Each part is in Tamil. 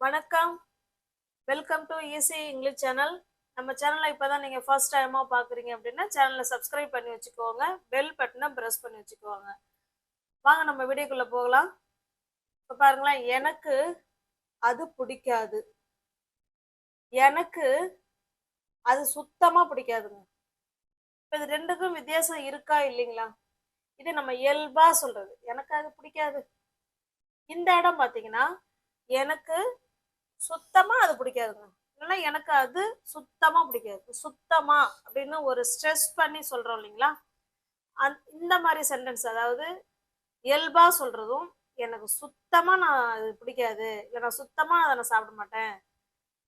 வணக்கம். Welcome to easy English channel. நம்ம சேனலை இப்போதான் நீங்கள் ஃபர்ஸ்ட் டைமாக பார்க்குறீங்க அப்படின்னா சேனலை சப்ஸ்கிரைப் பண்ணி வச்சுக்கோங்க. பெல் பட்டனை ப்ரெஸ் பண்ணி வச்சுக்கோங்க. வாங்க நம்ம வீடியோக்குள்ளே போகலாம். இப்போ பாருங்களேன், எனக்கு அது பிடிக்காது. எனக்கு அது சுத்தமாக பிடிக்காதுங்க. இப்போ இது ரெண்டுக்கும் வித்தியாசம் இருக்கா இல்லைங்களா? இது நம்ம இயல்பாக சொல்கிறது, எனக்கு அது பிடிக்காது. இந்த இடம் பார்த்தீங்கன்னா, எனக்கு சுத்தமா அது பிடிக்காதுங்க. இல்லைன்னா எனக்கு அது சுத்தமா பிடிக்காது. சுத்தமா அப்படின்னு ஒரு ஸ்ட்ரெஸ் பண்ணி சொல்றோம் இல்லைங்களா? இந்த மாதிரி சென்டென்ஸ், அதாவது இயல்பா சொல்றதும், எனக்கு சுத்தமா நான் அது பிடிக்காது, இல்லை நான் சுத்தமா அதை நான் சாப்பிட மாட்டேன்,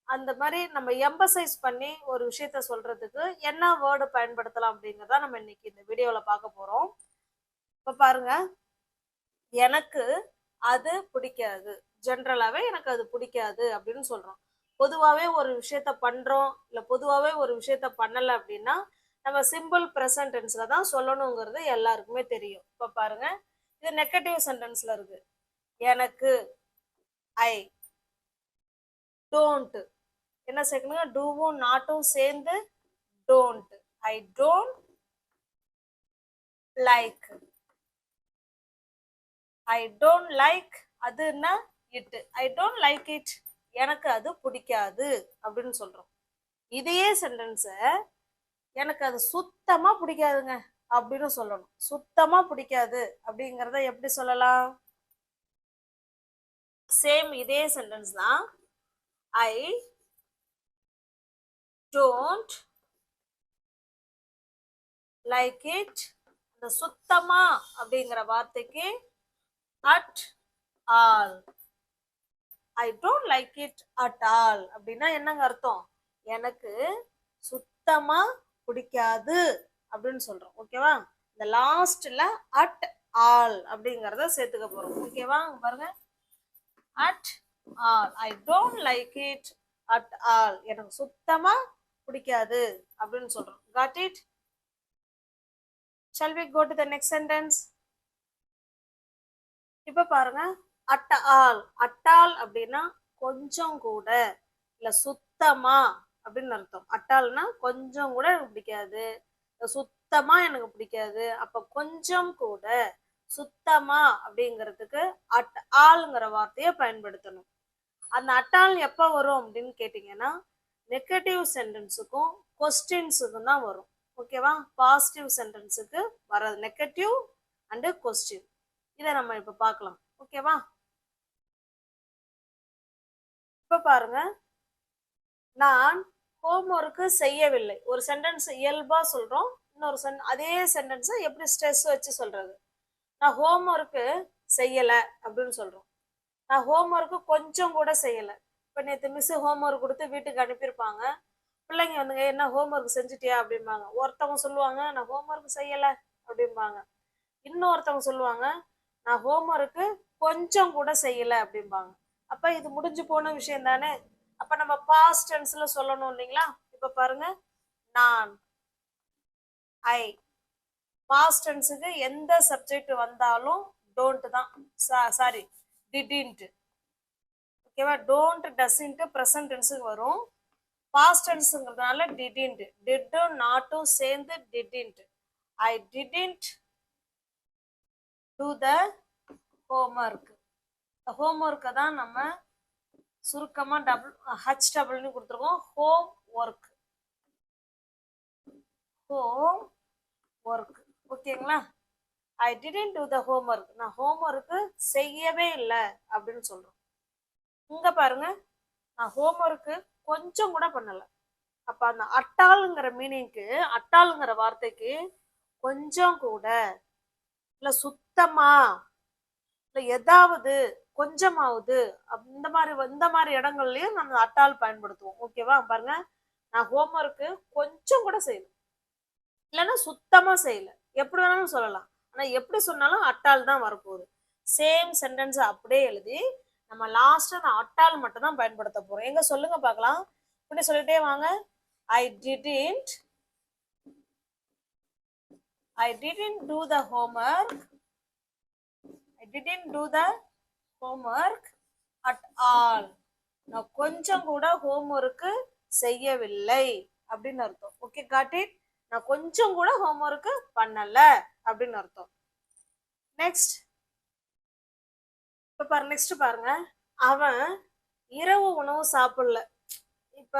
அந்த மாதிரி நம்ம எம்பசைஸ் பண்ணி ஒரு விஷயத்த சொல்றதுக்கு என்ன வேர்டு பயன்படுத்தலாம் அப்படிங்கிறத நம்ம இன்னைக்கு இந்த வீடியோவில் பார்க்க போறோம். இப்போ பாருங்க, எனக்கு அது பிடிக்காது. ஜென்ரலாவே எனக்கு அது பிடிக்காது அப்படின்னு சொல்றோம். பொதுவாகவே ஒரு விஷயத்த பண்றோம், இல்லை பொதுவாகவே ஒரு விஷயத்த பண்ணலை அப்படின்னா நம்ம சிம்பிள் ப்ரெசன்ட் டென்ஸ்ல தான் சொல்லணுங்கிறது எல்லாருக்குமே தெரியும். இப்போ பாருங்க, இது நெகட்டிவ் சென்டென்ஸ்ல இருக்கு. எனக்கு, ஐ, டோன்ட், என்ன சேர்க்கணுங்க? டூவும் நாட்டும் சேர்ந்து don't. I don't like. I don't like அதுன்னா it. I don't like it, எனக்கு அது பிடிக்காது அப்படின்னு சொல்றோம். இதையே சென்டென்ஸ எனக்கு அது சுத்தமா பிடிக்காதுங்க அப்படின்னு சொல்லணும். சுத்தமா பிடிக்காது அப்படிங்கிறத எப்படி சொல்லலாம்? சேம் இதே சென்டென்ஸ் தான். ஐ டோன்ட் லைக் இட். இந்த சுத்தமா அப்படிங்கிற வார்த்தைக்கு at all. I don't like it at all அப்படின்னா என்னங்க அர்த்தம்? எனக்கு சுத்தமா பிடிக்காது அப்படின்னு சொல்றோம். ஓகேவா? இந்த லாஸ்ட்ல அட் ஆல் அப்படிங்கறத சேர்த்துக்க போறோம். ஓகேவா? பாருங்க, at all. I don't like it at all, எனக்கு சுத்தமா பிடிக்காது அப்படின்னு சொல்றோம். Got it? Shall we go to the next sentence? இப்ப பாருங்க, அட் ஆல். அட் ஆல் அப்படின்னா கொஞ்சம் கூட, இல்ல சுத்தமா அப்படின்னு அர்த்தம். அட்டால்னா கொஞ்சம் கூட எனக்கு பிடிக்காது, சுத்தமா எனக்கு பிடிக்காது. அப்ப கொஞ்சம் கூட, சுத்தமா அப்படிங்கிறதுக்கு அட் ஆல்ங்கிற வார்த்தையை பயன்படுத்தணும். அந்த அட்டால் எப்ப வரும் அப்படின்னு கேட்டீங்கன்னா, நெகட்டிவ் சென்டென்ஸுக்கும் கொஸ்டின்ஸுக்கும் தான் வரும். ஓகேவா? பாசிட்டிவ் சென்டென்ஸுக்கு வராது. நெகட்டிவ் அண்டு கொஸ்டின், இதை நம்ம இப்ப பார்க்கலாம். ஓகேவா? இப்ப பாருங்க, நான் ஹோம்ஒர்க்கு செய்யவில்லை. ஒரு சென்டென்ஸ் இயல்பா சொல்றோம், இன்னொரு அதே சென்டென்ஸ் எப்படி ஸ்ட்ரெஸ் வச்சு சொல்றது? நான் ஹோம்ஒர்க்கு செய்யல அப்படின்னு சொல்றோம். நான் ஹோம்ஒர்க்கு கொஞ்சம் கூட செய்யல. இப்ப நேற்று மிஸ் ஹோம்ஒர்க் கொடுத்து வீட்டுக்கு அனுப்பியிருப்பாங்க. பிள்ளைங்க வந்துங்க, என்ன ஹோம்ஒர்க் செஞ்சுட்டியா அப்படிம்பாங்க. ஒருத்தவங்க சொல்லுவாங்க, நான் ஹோம்ஒர்க் செய்யல அப்படிம்பாங்க. இன்னொருத்தவங்க சொல்லுவாங்க, நான் ஹோம்ஒர்க்கு கொஞ்சம் கூட செய்யல அப்படிம்பாங்க. அப்ப இது முடிஞ்சு போன விஷயம் தானே. அப்ப நம்ம பாஸ்ட் டென்ஸ்ல சொல்லணும் இல்லைங்களா? இப்ப பாருங்க, நான், ஐ. பாஸ்ட் டென்ஸுக்கு எந்த சப்ஜெக்ட் வந்தாலும் டோன்ட் தான். Sorry, didn't. ஓகேவா? டோன்ட், டஸ்ன்ட் ப்ரெசன்ட் டென்ஸுக்கு வரும். பாஸ்ட் டென்ஸுங்கிறதுனால டிடின்ட். டிட்டும் நாட்டும் சேர்ந்து didn't. I didn't do the homework. ஹோம்ஒர்க்கை தான் நம்ம சுருக்கமா ஹச் டபுள்னு கொடுத்துருக்கோம். Homework. Homework. ஓகேங்களா? I didn't do the homework, நான் ஹோம்ஒர்க்கு செய்யவே இல்லை அப்படின்னு சொல்றோம். இங்க பாருங்க, நான் ஹோம்ஒர்க்கு கொஞ்சம் கூட பண்ணல. அப்ப அந்த அட்டாளுங்கிற மீனிங்க்கு, அட்டாளுங்கிற வார்த்தைக்கு கொஞ்சம் கூட, இல்ல சுத்தமா, இல்ல ஏதாவது கொஞ்சமாவது, இந்த மாதிரி இடங்கள்லயும் நம்ம அட்டால் பயன்படுத்துவோம். ஓகேவா? பாருங்க, நான் ஹோம்ஒர்க்கு கொஞ்சம் கூட செய்யல, இல்லைன்னா சுத்தமா செய்யல, எப்படி வேணாலும் சொல்லலாம். ஆனா எப்படி சொன்னாலும் அட்டால் தான் வரப்போகுது. சேம் சென்டென்ஸ் அப்படியே எழுதி நம்ம லாஸ்ட் அந்த அட்டால் மட்டும் தான் பயன்படுத்த போறோம். எங்க சொல்லுங்க பார்க்கலாம். இப்படி சொல்லிட்டே வாங்க. I didn't do the homework. I didn't do the homework at all. நான் கொஞ்சம் கூட ஹோம்ஒர்க் செய்யவில்லை அப்படின்னு அர்த்தம். Okay, got it. நான் கொஞ்சம் கூட ஹோம்ஒர்க் பண்ணல அப்படின்னு அர்த்தம். நெக்ஸ்ட் நெக்ஸ்ட் பாருங்க, அவன் இரவு உணவு சாப்பிடல. இப்ப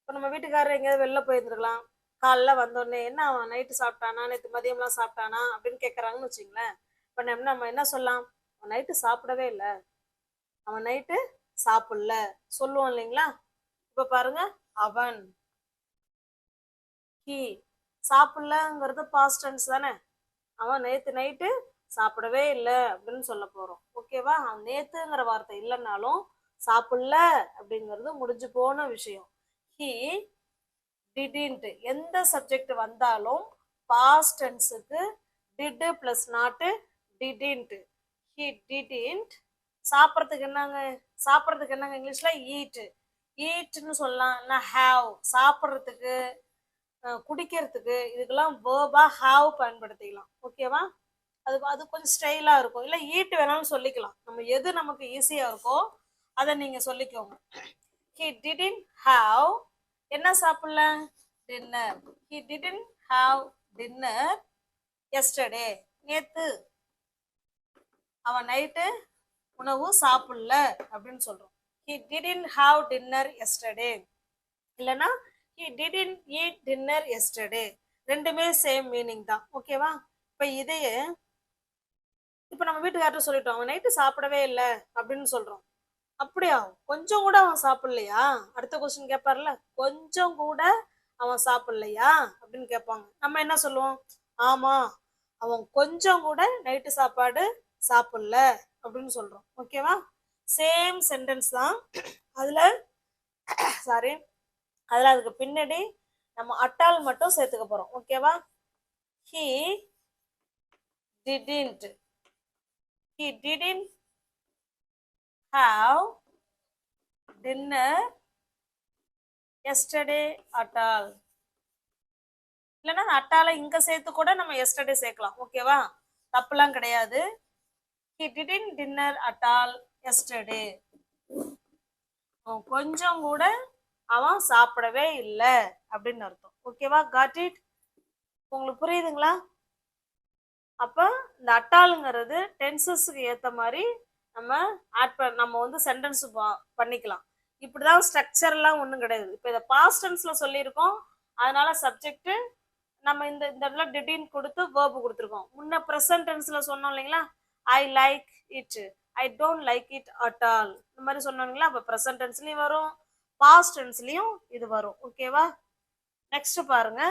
நம்ம வீட்டுக்காரர் எங்கேயாவது வெளில போயிருந்துருக்கலாம். காலைல வந்தோடனே என்ன அவன் நைட்டு சாப்பிட்டானா, நேற்று மதியம்லாம் சாப்பிட்டானா அப்படின்னு கேட்கறாங்கன்னு வச்சுங்களேன். இப்ப நம்ம என்ன சொல்லலாம்? அவன் நைட்டு சாப்பிடவே இல்லை, அவன் நைட்டு சாப்பிடல சொல்லுவோம் இல்லைங்களா? இப்ப பாருங்க, அவன், ஹி, சாப்பிடலங்கிறது பாஸ்ட் டென்ஸ் தானே. அவன் நேத்து நைட்டு சாப்பிடவே இல்லை அப்படின்னு சொல்ல போறோம். ஓகேவா? அவன் நேத்துங்கிற வார்த்தை இல்லைன்னாலும் சாப்பிடல அப்படிங்கிறது முடிஞ்சு போன விஷயம். ஹி டிடின்ட் எந்த சப்ஜெக்ட் வந்தாலும் பாஸ்ட் டென்ஸுக்கு டிட் பிளஸ் நாட்டு டிடின்ட். He didn't. சாப்பிட்றதுக்கு என்னங்க இங்கிலீஷ்ல ஈட். ஈட்னு சொல்லலாம், இல்லைன்னா ஹாவ். சாப்பிட்றதுக்கு, குடிக்கிறதுக்கு, இதுக்கெல்லாம் வேர்பா ஹாவ் பயன்படுத்திக்கலாம். ஓகேவா? அது கொஞ்சம் ஸ்டைலா இருக்கும். இல்லை ஈட் வேணாலும் சொல்லிக்கலாம். நம்ம எது நமக்கு ஈஸியா இருக்கோ அதை நீங்க சொல்லிக்கோங்க. He didn't have என்ன சாப்பிடல? Dinner. He didn't have dinner yesterday. நேத்து அவன் நைட்டு உணவு சாப்பிடல அப்படின்னு சொல்றோம். He didn't have dinner yesterday. இல்லைன்னா he didn't eat dinner yesterday. ரெண்டுமே சேம் மீனிங் தான். ஓகேவா? இப்ப இதையே இப்ப நம்ம வீட்டுக்கார்ட்ட சொல்லிட்டோம், அவன் நைட்டு சாப்பிடவே இல்லை அப்படின்னு சொல்றோம். அப்படியா, கொஞ்சம் கூட அவன் சாப்பிடலையா? அடுத்த கொஸ்டின் கேட்பார்ல, கொஞ்சம் கூட அவன் சாப்பிடலையா அப்படின்னு கேட்பாங்க. நம்ம என்ன சொல்லுவோம்? ஆமா, அவன் கொஞ்சம் கூட நைட்டு சாப்பாடு சாப்பிடல அப்படின்னு சொல்றோம். ஓகேவா? சேம் சென்டென்ஸ் தான். அதுல அதுக்கு பின்னாடி நம்ம அட்டால் மட்டும் சேர்த்துக்க போறோம். ஓகேவா? he didn't have dinner yesterday at all. இல்லைன்னா அட்டால இங்க சேர்த்து கூட நம்ம எஸ்டர்டே சேர்க்கலாம். ஓகேவா? தப்புலாம் கிடையாது. he didn't dinner at all yesterday. கொஞ்சம் கூட அவன் சாப்பிடவே இல்லை அப்படின்னு அர்த்தம். ஓகேவா? Got it. உங்களுக்கு புரியுதுங்களா? அப்ப இந்த அட்டாலுங்கிறது டென்சஸ்க்கு ஏத்த மாதிரி நம்ம வந்து சென்டென்ஸ் பண்ணிக்கலாம். இப்படிதான் ஸ்ட்ரக்சர் எல்லாம் ஒண்ணும் கிடையாது. இப்ப இதை பாஸ்ட் டென்ஸ்ல சொல்லியிருக்கோம், அதனால சப்ஜெக்ட் நம்ம இந்த இடத்துல டிடின் கொடுத்து வேர்பு கொடுத்துருக்கோம். முன்ன ப்ரெசன்ட் டென்ஸ்ல சொன்னோம் இல்லைங்களா, I like it, I don't like it at all, இந்த மாதிரி சொன்னோங்களா. அப்ப ப்ரெசன்ட் டென்ஸ்லயும் வரும், பாஸ்ட் டென்ஸ்லயும் இது வரும். ஓகேவா? நெக்ஸ்ட் பாருங்க,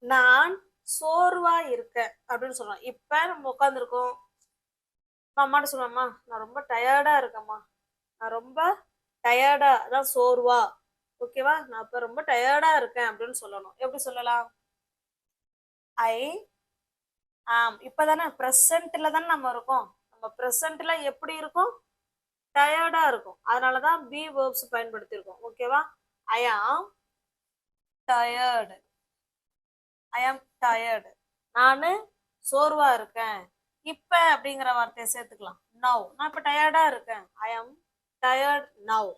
நான் சோர்வா இருக்கேன் அப்படின்னு சொல்றோம். இப்ப நம்ம உட்காந்துருக்கோம், அம்மாட்ட சொல்லுவாம்மா நான் ரொம்ப டயர்டா இருக்கேம்மா, நான் ரொம்ப டயர்டா, அதான் சோர்வா. ஓகேவா? நான் இப்ப ரொம்ப டயர்டா இருக்கேன் அப்படின்னு சொல்லணும். எப்படி சொல்லலாம்? ஐ ஆம். இப்பதானே ப்ரெசன்ட்ல தானே நம்ம இருக்கோம். நம்ம ப்ரெசன்ட்ல எப்படி இருக்கும்? டயர்டா இருக்கும். அதனாலதான் பி வேர்ப்ஸ் பயன்படுத்தியிருக்கோம். ஓகேவா? ஐ ஆம் டயர்டு. ஐ ஆம் டயர்டு. நானு சோர்வா இருக்கேன். இப்ப அப்படிங்கிற வார்த்தையை சேர்த்துக்கலாம். நவ். நான் இப்ப டயர்டா இருக்கேன். ஐ ஆம் டயர்ட் நவ்.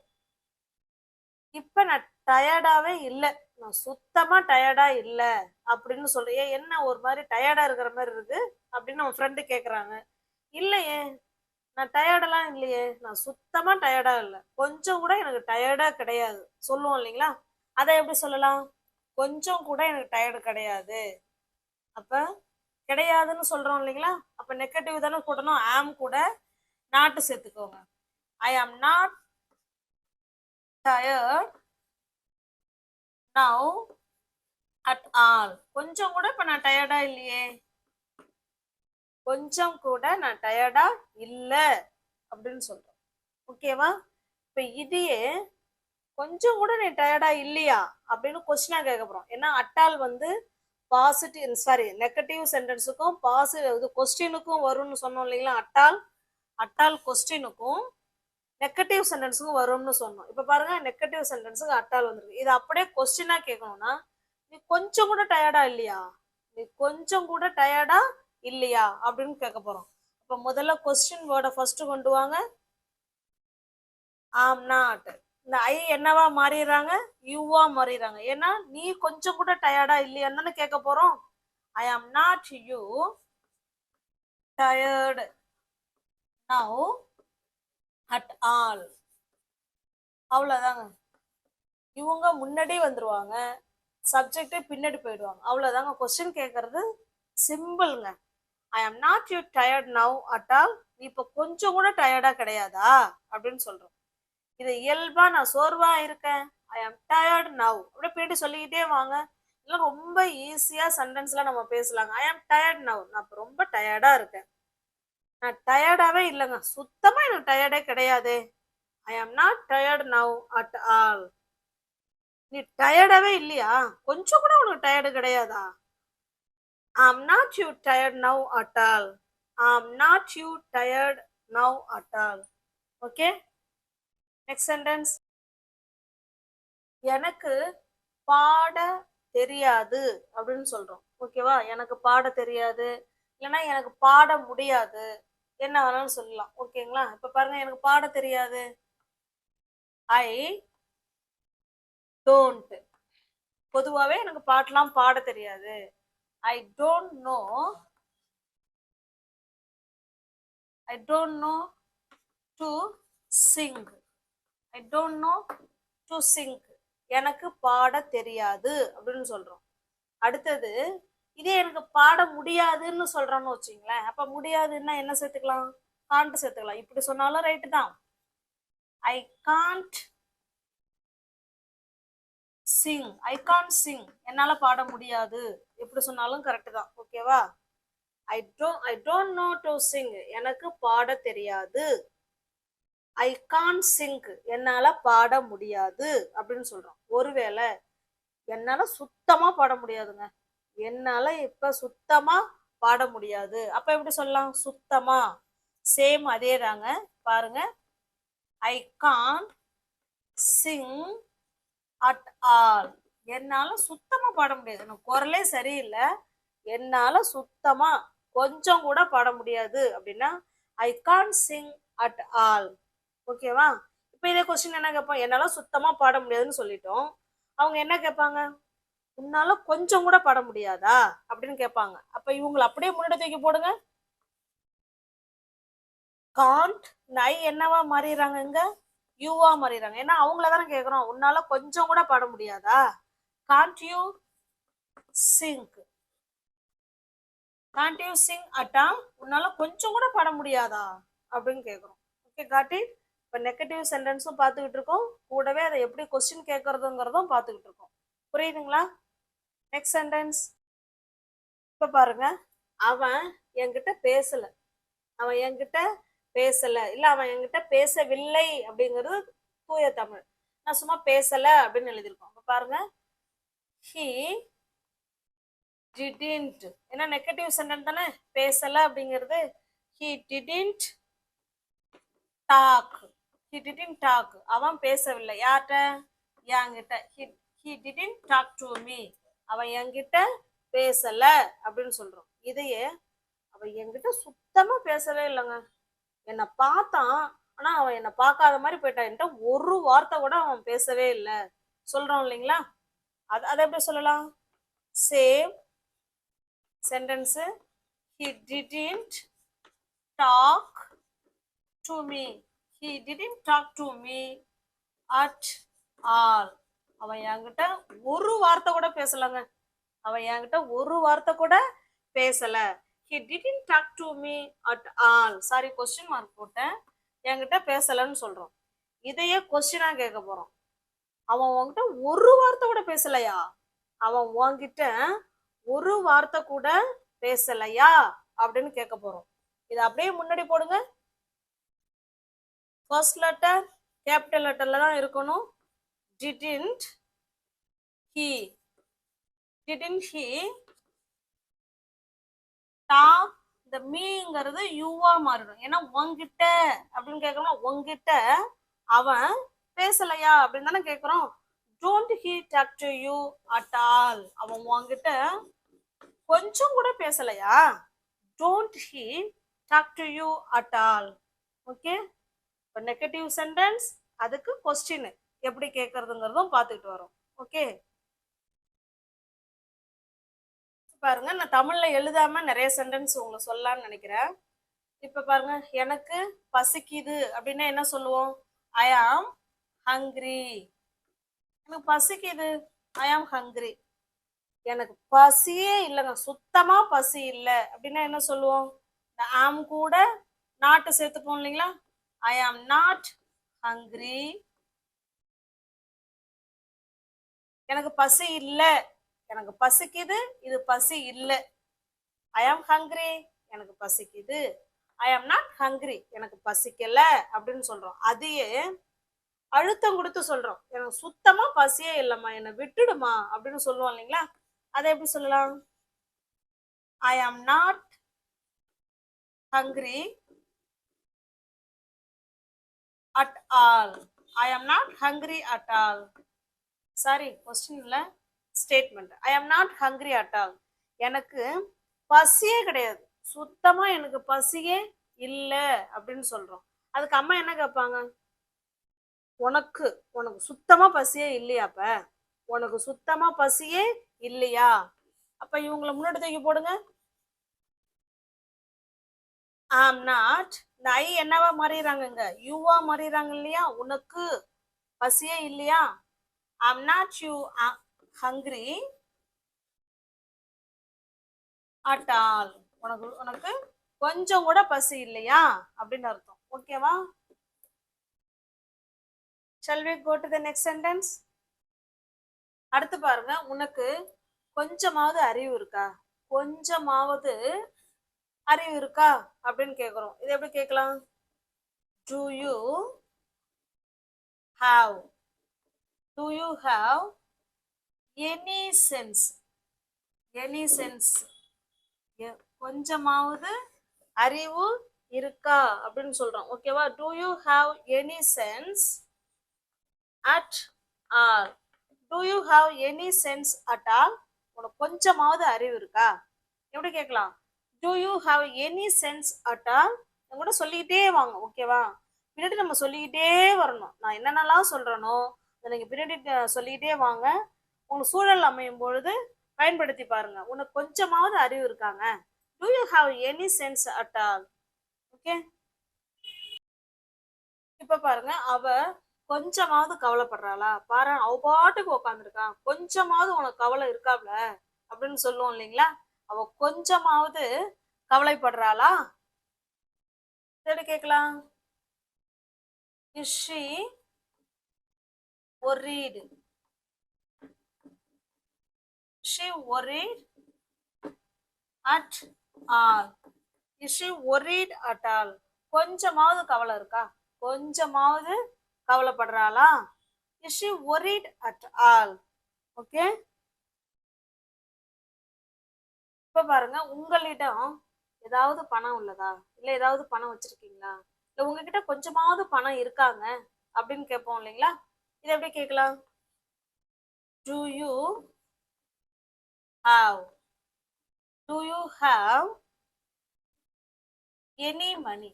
இப்ப நான் டயர்டாவே இல்லை, நான் சுத்தமா டயர்டா இல்லை அப்படின்னு சொல்றேன். என்ன ஒரு மாதிரி டயர்டா இருக்கிற மாதிரி இருக்கு அப்படின்னு நம்ம ஃப்ரெண்டு கேக்குறாங்க. இல்லையே, நான் டயர்டெல்லாம் இல்லையே, நான் சுத்தமா டயர்டா இல்லை, கொஞ்சம் கூட எனக்கு டயர்டா கிடையாது சொல்லுவோம் இல்லைங்களா. அதை எப்படி சொல்லலாம்? கொஞ்சம் கூட எனக்கு டயர்டு கிடையாது. அப்ப கிடையாதுன்னு சொல்றோம் இல்லைங்களா. அப்ப நெகட்டிவ் தானே போடணும். ஆம் கூட நாட்டு சேர்த்துக்கோங்க. I am not tired now at all. கொஞ்சம் கூட இப்ப நான் டயர்டா இல்லையே, கொஞ்சம் கூட நான் டயர்டா இல்ல அப்படின்னு சொல்றோம். ஓகேவா? இப்ப இதையே கொஞ்சம் கூட நீ டயர்டா இல்லையா அப்படின்னு கொஸ்டினா கேட்க போறோம். ஏன்னா அட்டால் வந்து பாசிட்டிவ் நெகட்டிவ் சென்டென்ஸுக்கும் பாசிட்டிவ் கொஸ்டினுக்கும் வரும்னு சொன்னோம் இல்லைங்களா. அட்டால் கொஸ்டினுக்கும் நெகட்டிவ் சென்டென்ஸுக்கும் வரும்னு சொன்னோம். இப்ப பாருங்க, நெகட்டிவ் சென்டென்ஸுக்கு அட்டால் வந்துருக்கு. இது அப்படியே கொஸ்டினா கேட்கணும்னா, நீ கொஞ்சம் கூட டயர்டா இல்லையா, நீ கொஞ்சம் கூட டயர்டா இல்லையா அப்படின்னு கேட்க போறோம். அப்ப அப்ப முதல்ல கொஸ்டின் வேர்டை ஃபர்ஸ்ட் கொண்டு வாங்க. Am not. இந்த ஐ என்னவா மாறிடுறாங்க? யூவா மாறிடுறாங்க. ஏன்னா நீ கொஞ்சம் கூட டயர்டா இல்லையான்னு தானே கேட்க போறோம். I am not you tired now at all. அவ்வளவுதாங்க. இவங்க முன்னாடி வந்துருவாங்க, சப்ஜெக்டே பின்னாடி போயிடுவாங்க. அவ்வளவுதாங்க. கொஸ்டின் கேட்கறது சிம்பிள்ங்க. I am not you tired now at all. நீ இப்ப கொஞ்சம் கூட டயர்டா கிடையாதா அப்படின்னு சொல்றோம். இது இயல்பா நான் சோர்வா இருக்கேன், ஐ ஆம் டயர்ட் நவ் அப்படியே பின்னாடி சொல்லிக்கிட்டே வாங்க. இதெல்லாம் ரொம்ப ஈஸியா சென்டென்ஸ்ல நம்ம பேசலாங்க. ஐ ஆம் டயர்ட் நவ், நான் இப்ப ரொம்ப டயர்டா இருக்கேன். நான் டயர்டாவே இல்லைங்க, சுத்தமா எனக்கு டயர்டே கிடையாது. I am not tired now at all. நீ டயர்டாவே இல்லையா? கொஞ்சம் கூட உனக்கு டயர்டு கிடையாதா? I'm not you tired now at all. I'm not you tired now at all. Okay? Next sentence. எனக்கு பாட தெரியாது அப்படின்னு சொல்றோம். ஓகேவா? எனக்கு பாட தெரியாது, இல்லைன்னா எனக்கு பாட முடியாது, என்ன வேணாலும் சொல்லலாம். ஓகேங்களா? இப்ப பாருங்க, எனக்கு பாட தெரியாது. I don't. பொதுவாவே எனக்கு பாட்டெல்லாம் பாட தெரியாது. I don't know to sing. I don't know to sing. எனக்கு பாட தெரியாது அப்படின்னு சொல்றோம். அடுத்தது, இதே எனக்கு பாட முடியாதுன்னு சொல்றோம்னு வச்சுங்களேன். அப்ப முடியாதுன்னா என்ன சேர்த்துக்கலாம்? காண்ட் சேர்த்துக்கலாம். இப்படி சொன்னாலும் ரைட்டு தான். I can't Singh. I can't Singh, என்னால பாட முடியாது, எப்படி சொன்னாலும் கரெக்ட் தான். ஓகேவா? I don't know to Singh, எனக்கு பாட தெரியாது. ஐ காண்ட் சிங், என்னால பாட முடியாது அப்படின்னு சொல்றோம். ஒருவேளை என்னால சுத்தமா பாட முடியாதுங்க, என்னால இப்ப சுத்தமா பாட முடியாது, அப்ப எப்படி சொல்லலாம்? சுத்தமா. சேம் அதே தாங்க. பாருங்க, I can't Singh at all. என்னால சுத்தமா பாட முடியாது, எனக்கு குரலே சரியில்லை, என்னால சுத்தமா கொஞ்சம் கூட பாட முடியாது அப்படின்னா I can't Singh at all. ஓகேவா? இப்ப இதே கொஸ்டின் என்ன கேட்போம்? என்னால சுத்தமா பாட முடியாதுன்னு சொல்லிட்டோம். அவங்க என்ன கேட்பாங்க? உன்னால கொஞ்சம் கூட பாட முடியாதா அப்படின்னு கேட்பாங்க. அப்ப இவங்களை அப்படியே முன்னாடி தூக்கி போடுங்க. காண்ட் ஐ என்னவா மாறிடுறாங்க? இங்க யூவா மாறிடுறாங்க. ஏன்னா அவங்கள தானே கேட்கிறோம், உன்னால கொஞ்சம் கூட பாட முடியாதா? Gantt you sing. Gantt you sing அட்டா, உன்னால கொஞ்சம் கூட பாட முடியாதா அப்படின்னு கேட்குறோம். ஓகே, காட்டி. இப்போ நெகட்டிவ் சென்டென்ஸும் பார்த்துக்கிட்டு இருக்கோம், கூடவே அதை எப்படி கொஸ்டின் கேட்கறதுங்கிறதும் பார்த்துக்கிட்டு இருக்கோம். புரியுதுங்களா? Next sentence. இப்போ பாருங்க, அவன் என்கிட்ட பேசல, அவன் என்கிட்ட பேசல, இல்ல அவன் என்கிட்ட பேசவில்லை அப்படிங்கிறது தூய தமிழ். நான் சும்மா பேசல அப்படின்னு எழுதியிருக்கோம். இப்போ பாருங்க, he didn't. ஏன்னா நெகட்டிவ் சென்டென்ஸ் தானே, பேசல அப்படிங்கிறது. he didn't talk. he didn't talk, அவன் பேசவில்லை. யார்கிட்ட? என்கிட்ட. he didn't talk to me, அவன் என்கிட்ட பேசல அப்படின்னு சொல்றோம். இதையே அவன் என்கிட்ட சுத்தமா பேசவே இல்லைங்க, என்னை பார்த்தான், ஆனா அவன் என்னை பார்க்காத மாதிரி போயிட்டான், என்கிட்ட ஒரு வார்த்தை கூட அவன் பேசவே இல்லை சொல்றோம் இல்லைங்களா? அதை எப்படி சொல்லலாம்? Same sentence. he didn't talk to me. he didn't talk to me at all. அவன் என்கிட்ட ஒரு வார்த்தை கூட பேசலங்க, அவன் என்கிட்ட ஒரு வார்த்தை கூட பேசல. he didn't talk to me at all. Sorry, question mark போட்டேன், என்கிட்ட பேசலன்னு சொல்றோம். இதையே கொஸ்டினா கேட்க போறோம். அவன் உன்கிட்ட ஒரு வார்த்தை கூட பேசலையா? அவன் உன்கிட்ட ஒரு வார்த்தை கூட பேசலையா அப்படின்னு கேட்க போறோம். இதை அப்படியே முன்னாடி போடுங்க. ஃபர்ஸ்ட் லெட்டர் கேபிட்டல் லெட்டர்ல தான் இருக்கணும். didn't he. didn't he talk. இந்த மீங்கிறது யூவா மாறிடும். ஏன்னா உன்கிட்ட அப்படின்னு கேட்கணும். உன்கிட்ட அவன் பேசலையா அப்படின்னு தானே கேட்கிறோம். don't he talk to you at all. அவன் உன்கிட்ட கொஞ்சம் கூட பேசலையா? don't he talk to you at all. Okay, இப்போ நெகட்டிவ் சென்டென்ஸ் அதுக்கு கொஸ்டின் எப்படி கேட்கறதுங்கிறதும் பார்த்துக்கிட்டு வரோம். ஓகே, பாருங்க, நான் தமிழ்ல எழுதாம நிறைய சென்டென்ஸ் உங்களுக்கு சொல்லலாம்னு நினைக்கிறேன். இப்ப பாருங்க, எனக்கு பசிக்குது அப்படின்னா என்ன சொல்லுவோம்? ஐ ஆம் ஹங்கிரி. எனக்கு பசிக்குது, ஐ ஆம் ஹங்கிரி. எனக்கு பசியே இல்லைங்க, சுத்தமா பசி இல்லை அப்படின்னா என்ன சொல்லுவோம்? இந்த ஆம் கூட நாட்டு சேர்த்துப்போம் இல்லைங்களா? ஐ ஆம் நாட் ஹங்கிரி. எனக்கு பசி இல்லை, எனக்கு பசிக்குது, இது பசி இல்லை. ஐ ஆம் ஹங்கிரி, எனக்கு பசிக்குது. ஐ ஆம் நாட் ஹங்கிரி, எனக்கு பசிக்கல அப்படின்னு சொல்றோம். அதையே அழுத்தம் கொடுத்து சொல்றோம், எனக்கு சுத்தமா பசியே இல்லைம்மா, என்னை விட்டுடுமா அப்படின்னு சொல்லுவோம் இல்லைங்களா? அதை எப்படி சொல்லலாம்? I am not hungry at all. I am not hungry at all. Sorry, question இல்ல, statement. I am not hungry at all. எனக்கு பசியே கிடையாது, சுத்தமா எனக்கு பசியே இல்லை அப்படின்னு சொல்றோம். அதுக்கு அம்மா என்ன கேட்பாங்க? உனக்கு உனக்கு சுத்தமா பசியே இல்லையாப்ப, உனக்கு சுத்தமா பசியே இல்லையா? அப்ப இவங்களை முன்னாடி தூக்கி போடுங்க. ஐம் நாட், இந்த ஐ என்னவா மாறிடுறாங்க, யூவா மாறிடுறாங்க இல்லையா? உனக்கு பசியே இல்லையா? I'm not you hungry at all. உனக்கு உனக்கு கொஞ்சம் கூட பசி இல்லையா அப்படின்னு அர்த்தம். ஓகேவா? Shall we go to the next sentence? அடுத்து பாருங்க, உனக்கு கொஞ்சமாவது அறிவு இருக்கா? கொஞ்சமாவது அறிவு இருக்கா அப்படின்னு கேக்குறோம். இது எப்படி கேட்கலாம்? Do you have, do you have any sense? Any sense, கொஞ்சமாவது அறிவு இருக்கா அப்படின்னு சொல்றோம். ஓகேவா? Do you have any sense at all? Do you have any sense at all? உனக்கு கொஞ்சமாவது அறிவு இருக்கா? எப்படி கேட்கலாம்? Do you have any sense at all? கூட சொல்லிக்கிட்டே வாங்க. ஓகேவா? பின்னாடி நம்ம சொல்லிக்கிட்டே வரணும். நான் என்னென்னலாம் சொல்றேனோ அதை நீங்க பின்னாடி சொல்லிக்கிட்டே வாங்க. உங்களுக்கு சூழல் அமையும் பொழுது பயன்படுத்தி பாருங்க. உனக்கு கொஞ்சமாவது அறிவு இருக்காங்க. Do you have any sense at all? Okay, இப்ப பாருங்க, அவ கொஞ்சமாவது கவலைப்படுறாளா? பாரு, அவ பாட்டுக்கு உட்காந்துருக்கான், கொஞ்சமாவது உனக்கு கவலை இருக்காப்ல அப்படின்னு சொல்லுவோம் இல்லைங்களா? அவ கொஞ்சமாவது கவலைப்படுறாளா? எப்படி கேட்கலாம்? Is she worried? She worried at all? Is she worried at all? கொஞ்சமாவது கவலை இருக்கா? கொஞ்சமாவது கவலைப்படுறாளா? Is she worried at all? Okay, இப்ப பாருங்க, உங்களிடம் ஏதாவது பணம் உள்ளதா, இல்ல ஏதாவது பணம் வச்சிருக்கீங்களா, இல்ல உங்ககிட்ட கொஞ்சமாவது பணம் இருக்காங்க அப்படின்னு கேட்போம் இல்லைங்களா? இதை எப்படி கேட்கலாம்? Do you have, do you have any money?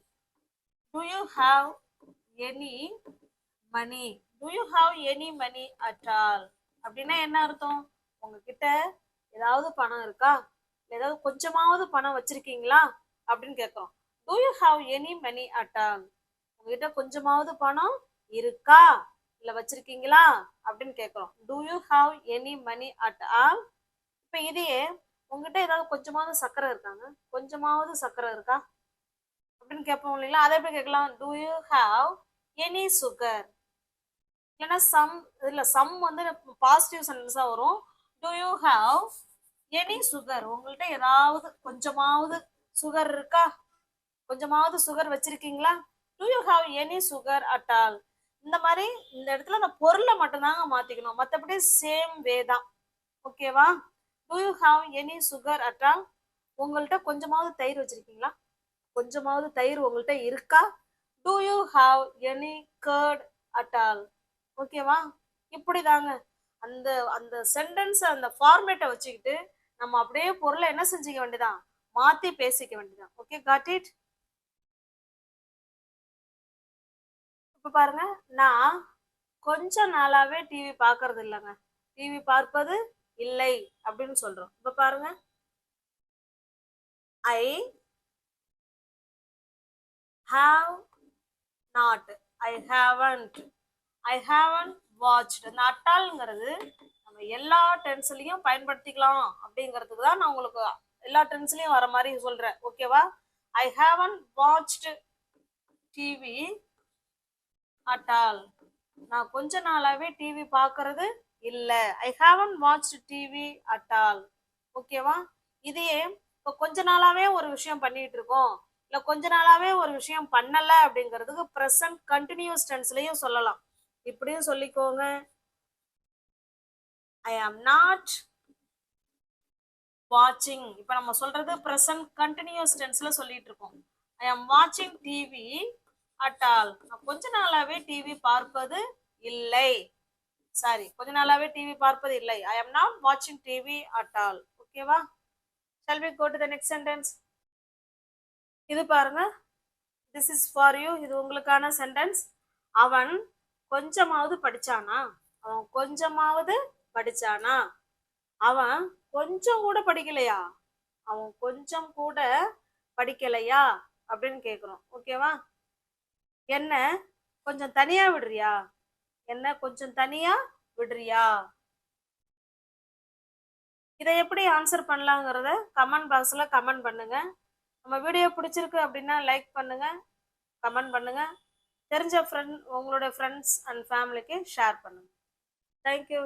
Do you have any money? Do you have any money at all? அப்படின்னா என்ன அர்த்தம்? உங்ககிட்ட ஏதாவது பணம் இருக்கா, ஏதாவது கொஞ்சமாவது பணம் வச்சிருக்கீங்களா அப்படின்னு கேட்கிறோம். Do you have any money at all? உங்ககிட்ட கொஞ்சமாவது பணம் இருக்கா இல்ல வச்சிருக்கீங்களா அப்படின்னு கேட்கிறோம். Do you have any money at all? இப்ப இதையே உங்ககிட்ட ஏதாவது கொஞ்சமாவது சக்கரை இருக்காங்க, கொஞ்சமாவது சக்கரை இருக்கா அப்படின்னு கேட்போம் இல்லைங்களா? அதை எப்படி கேட்கலாம்? Do you have any sugar? ஏன்னா சம், இல்ல சம் வந்து பாசிட்டிவ் சென்டென்ஸா வரும். Do you have any sugar? உங்கள்கிட்ட ஏதாவது கொஞ்சமாவது சுகர் இருக்கா, கொஞ்சமாவது சுகர் வச்சிருக்கீங்களா? Do you have any sugar at all? இந்த மாதிரி இந்த இடத்துல அந்த பொருளை மட்டும்தாங்க மாத்திக்கணும், மற்றபடி சேம் வே தான். ஓகேவா? Do you have any sugar at all? உங்கள்கிட்ட கொஞ்சமாவது தயிர் வச்சிருக்கீங்களா, கொஞ்சமாவது தயிர் உங்கள்கிட்ட இருக்கா? Do you have any curd at all? ஓகேவா? இப்படிதாங்க அந்த அந்த சென்டென்ஸ் அந்த ஃபார்மேட்டை வச்சுக்கிட்டு நம்ம அப்படியே பொருளை என்ன செஞ்சுக்க வேண்டியதான், மாத்தி பேசிக்க வேண்டியதான். Okay, got it? இப்ப பாருங்க, நான் கொஞ்ச நாளாவே டிவி பார்க்கறது இல்லைங்க. டிவி பார்ப்பது இல்லை அப்படின்னு சொல்றோம். இப்ப பாருங்க, I have not, I haven't, I haven't watched. இந்த அட்டால்ங்கிறது நம்ம எல்லா டென்ஸ்லயும் பயன்படுத்திக்கலாம் அப்படிங்கிறதுக்கு தான் நான் உங்களுக்கு எல்லா டென்ஸ்லயும் வர மாதிரி சொல்றேன். ஓகேவா? ஐ haven't watched TV at all. நான் கொஞ்ச நாளாவே டிவி பார்க்கறது இல்ல. ஐ haven't watched TV at all. ஓகேவா? இதையே இப்போ கொஞ்ச நாளாவே ஒரு விஷயம் பண்ணிட்டு இருக்கோம், இல்ல கொஞ்ச நாளாவே ஒரு விஷயம் பண்ணல அப்படிங்கிறதுக்கு ப்ரெசன்ட் கண்டினியூஸ் டென்ஸ்லயும் சொல்லலாம். இப்படியும் சொல்லிக்கோங்க, ஐ ஆம் நாட் வாட்சிங். இப்ப நம்ம சொல்றது ப்ரெசன்ட் கண்டினியூஸ் டென்ஸ்ல சொல்லிட்டு இருக்கோம். ஐ ஆம் வாட்சிங் டிவி அட் ஆல். நான் கொஞ்ச நாளாவே டிவி பார்ப்பது இல்லை. சாரி, கொஞ்ச நாளாவே டிவி பார்ப்பது இல்லை. ஐ ஆம் நாட் வாட்சிங் டிவி அட் ஆல். ஓகேவா? shall we go to the next sentence? இது பாருங்க, this is for you. இது உங்களுக்கான சென்டென்ஸ். அவன் கொஞ்சமாவது படிச்சானா? அவன் கொஞ்சமாவது படிச்சானா? அவன் கொஞ்சம் கூட படிக்கலையா? அவன் கொஞ்சம் கூட படிக்கலையா அப்படின்னு கேக்குறோம். ஓகேவா? என்ன கொஞ்சம் தனியா விடுறியா? என்ன கொஞ்சம் தனியா விடுறியா? இதை எப்படி ஆன்சர் பண்ணலாங்கிறத கமெண்ட் பாக்ஸ்ல கமெண்ட் பண்ணுங்க. நம்ம வீடியோ பிடிச்சிருக்கு அப்படின்னா லைக் பண்ணுங்க, கமெண்ட் பண்ணுங்க. தெரிஞ்ச உங்களுடைய ஃப்ரெண்ட்ஸ் அண்ட் ஃபேமிலிக்கு ஷேர் பண்ணுங்க. தேங்க்யூ.